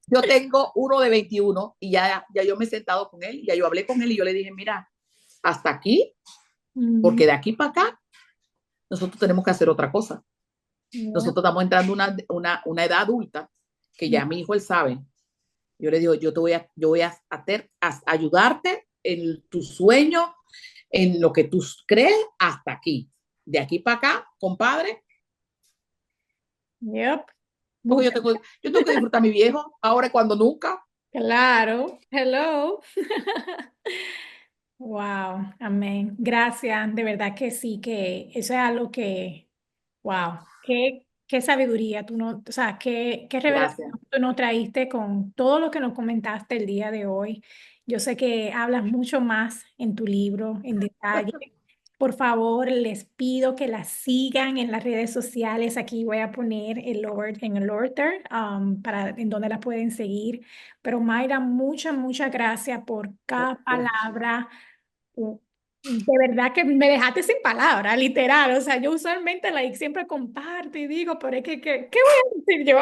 yo tengo uno de 21 y ya yo me he sentado con él, ya yo hablé con él y yo le dije, mira, hasta aquí, Mm, porque de aquí para acá, nosotros tenemos que hacer otra cosa. yep. Nosotros estamos entrando una edad adulta que ya mi hijo él sabe. Yo le digo, yo voy a ayudarte en tu sueño, en lo que tú crees, hasta aquí. De aquí para acá, compadre, Yep. porque Muchas. yo tengo que disfrutar a mi viejo, ahora cuando nunca. Claro. Hello. Wow, amén. Gracias, de verdad que sí, que eso es algo que, wow, qué sabiduría tú no, o sea, qué revelación Gracias. tú nos traíste con todo lo que nos comentaste el día de hoy. Yo sé que hablas mucho más en tu libro, en detalle, Por favor, les pido que la sigan en las redes sociales. Aquí voy a poner en el order para en donde la pueden seguir. Pero Mayra, muchas gracias por cada palabra. Uh, De verdad que me dejaste sin palabras, literal. O sea, yo usualmente siempre comparto y digo, pero es que, ¿qué voy a decir yo?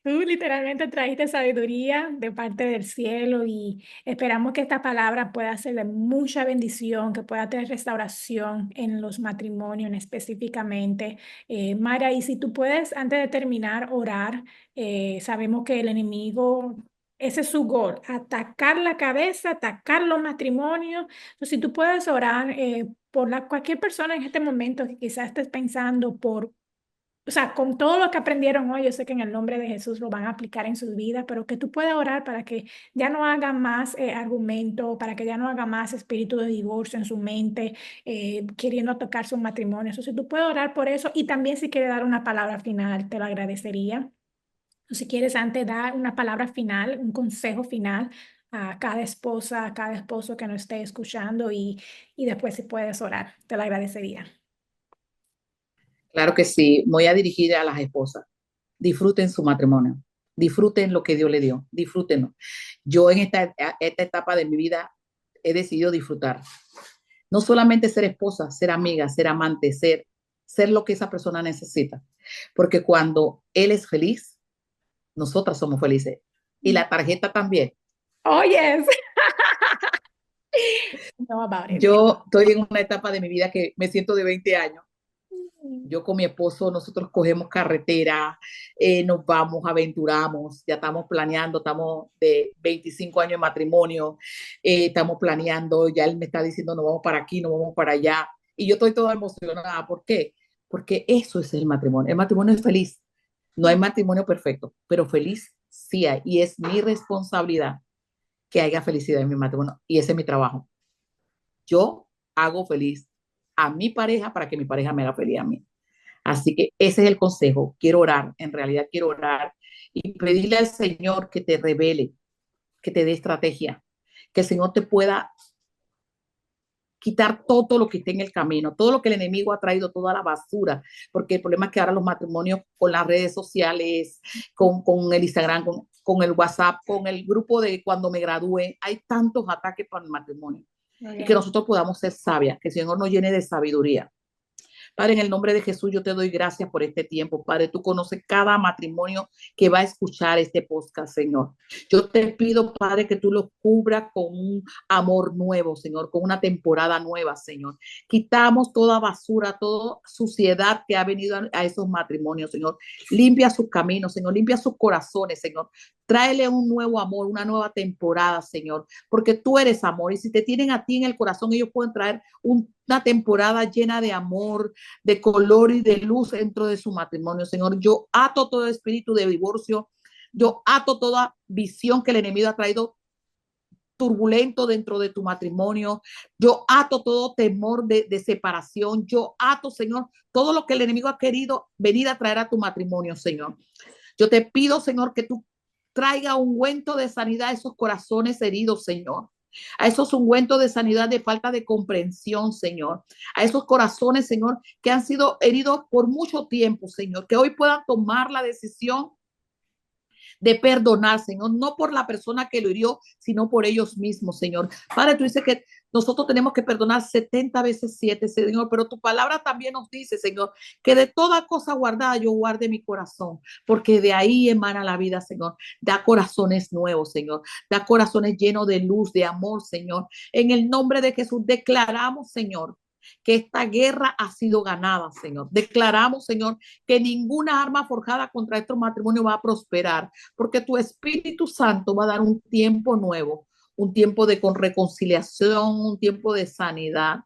Tú literalmente trajiste sabiduría de parte del cielo y esperamos que esta palabra pueda ser de mucha bendición, que pueda tener restauración en los matrimonios específicamente. Mara, y si tú puedes, antes de terminar, orar, sabemos que el enemigo, ese es su gol, atacar la cabeza, atacar los matrimonios. Entonces, si tú puedes orar por cualquier persona en este momento que quizás estés pensando por, o sea, con todo lo que aprendieron hoy, yo sé que en el nombre de Jesús lo van a aplicar en sus vidas, pero que tú puedas orar para que ya no haga más argumento, para que ya no haga más espíritu de divorcio en su mente, queriendo tocar su matrimonio. Entonces, tú puedes orar por eso y también si quieres dar una palabra final, te lo agradecería. O si quieres antes dar una palabra final, un consejo final a cada esposa, a cada esposo que nos esté escuchando y después si puedes orar, te lo agradecería. Claro que sí, voy a dirigir a las esposas. Disfruten su matrimonio, disfruten lo que Dios le dio, disfrútenlo. Yo en esta etapa de mi vida he decidido disfrutar. No solamente ser esposa, ser amiga, ser amante, ser lo que esa persona necesita. Porque cuando él es feliz, nosotras somos felices. Y la tarjeta también. Oh, yes. No about it. Yo estoy en una etapa de mi vida que me siento de 20 años. Yo con mi esposo, nosotros cogemos carretera, nos vamos, aventuramos, ya estamos planeando, estamos de 25 años de matrimonio, estamos planeando, ya él me está diciendo, nos vamos para aquí, nos vamos para allá, y yo estoy toda emocionada. ¿Por qué? Porque eso es el matrimonio es feliz, no hay matrimonio perfecto, pero feliz sí hay, y es mi responsabilidad que haya felicidad en mi matrimonio, y ese es mi trabajo. Yo hago feliz a mi pareja para que mi pareja me haga feliz a mí. Así que ese es el consejo. Quiero orar, en realidad quiero orar y pedirle al Señor que te revele, que te dé estrategia, que el Señor te pueda quitar todo lo que esté en el camino, todo lo que el enemigo ha traído, toda la basura, porque el problema es que ahora los matrimonios con las redes sociales, con el Instagram, con el WhatsApp, con el grupo de cuando me gradué, hay tantos ataques para el matrimonio y que Okay. nosotros podamos ser sabias, que el Señor nos llene de sabiduría. Padre, en el nombre de Jesús, yo te doy gracias por este tiempo. Padre, tú conoces cada matrimonio que va a escuchar este podcast, Señor. Yo te pido, Padre, que tú los cubras con un amor nuevo, Señor, con una temporada nueva, Señor. Quitamos toda basura, toda suciedad que ha venido a esos matrimonios, Señor. Limpia sus caminos, Señor. Limpia sus corazones, Señor. Tráele un nuevo amor, una nueva temporada, Señor, porque tú eres amor y si te tienen a ti en el corazón, ellos pueden traer una temporada llena de amor, de color y de luz dentro de su matrimonio, Señor. Yo ato todo espíritu de divorcio, yo ato toda visión que el enemigo ha traído turbulento dentro de tu matrimonio. Yo ato todo temor de separación. Yo ato, Señor, todo lo que el enemigo ha querido venir a traer a tu matrimonio, Señor. Yo te pido, Señor, que tú traiga ungüento de sanidad a esos corazones heridos, Señor. A esos ungüentos de sanidad de falta de comprensión, Señor. A esos corazones, Señor, que han sido heridos por mucho tiempo, Señor. Que hoy puedan tomar la decisión de perdonar, Señor, no por la persona que lo hirió, sino por ellos mismos, Señor. Padre, tú dices que nosotros tenemos que perdonar 70 veces 7, Señor, pero tu palabra también nos dice, Señor, que de toda cosa guardada yo guarde mi corazón, porque de ahí emana la vida, Señor. Da corazones nuevos, Señor. Da corazones llenos de luz, de amor, Señor. En el nombre de Jesús declaramos, Señor, que esta guerra ha sido ganada, Señor. Declaramos, Señor, que ninguna arma forjada contra estos matrimonios va a prosperar, porque tu Espíritu Santo va a dar un tiempo nuevo, un tiempo de reconciliación, un tiempo de sanidad.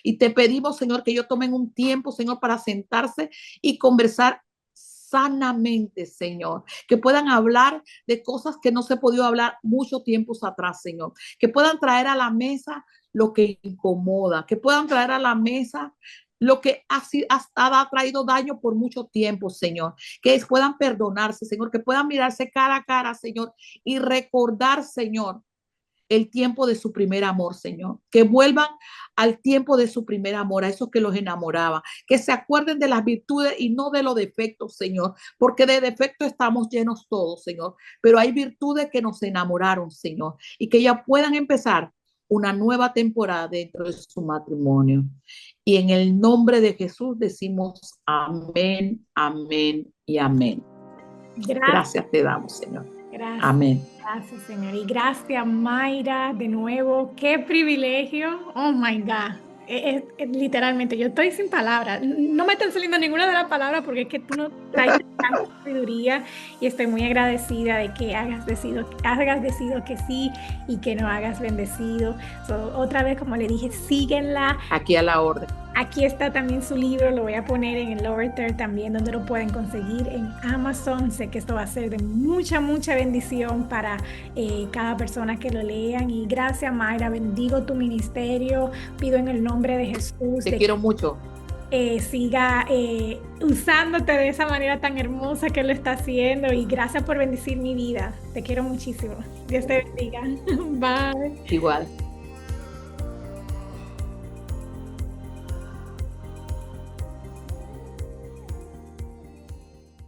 Y te pedimos, Señor, que ellos tomen un tiempo, Señor, para sentarse y conversar sanamente, Señor, que puedan hablar de cosas que no se podido hablar mucho tiempos atrás, Señor, que puedan traer a la mesa lo que incomoda, que puedan traer a la mesa lo que ha traído daño por mucho tiempo, Señor, que puedan perdonarse, Señor, que puedan mirarse cara a cara, Señor, y recordar, Señor, el tiempo de su primer amor, Señor. Que vuelvan al tiempo de su primer amor, a esos que los enamoraban. Que se acuerden de las virtudes y no de los defectos, Señor. Porque de defectos estamos llenos todos, Señor. Pero hay virtudes que nos enamoraron, Señor. Y que ya puedan empezar una nueva temporada dentro de su matrimonio. Y en el nombre de Jesús decimos amén, amén y amén. Gracias te damos, Señor. Gracias. Amén. Gracias, Señor. Y gracias, Mayra, de nuevo. Qué privilegio. Oh, my God. Literalmente, yo estoy sin palabras. No me están saliendo ninguna de las palabras porque es que tú no traes tanta sabiduría y estoy muy agradecida de que hagas decidido que sí y que no hagas bendecido. Otra vez, como le dije, síguenla. Aquí a la orden. Aquí está también su libro, lo voy a poner en el Lower Third también, donde lo pueden conseguir en Amazon. Sé que esto va a ser de mucha, mucha bendición para cada persona que lo lean. Y gracias, Mayra, bendigo tu ministerio, pido en el nombre de Jesús. Te quiero mucho. Siga usándote de esa manera tan hermosa que lo está haciendo y gracias por bendecir mi vida. Te quiero muchísimo. Dios te bendiga. Bye. Igual.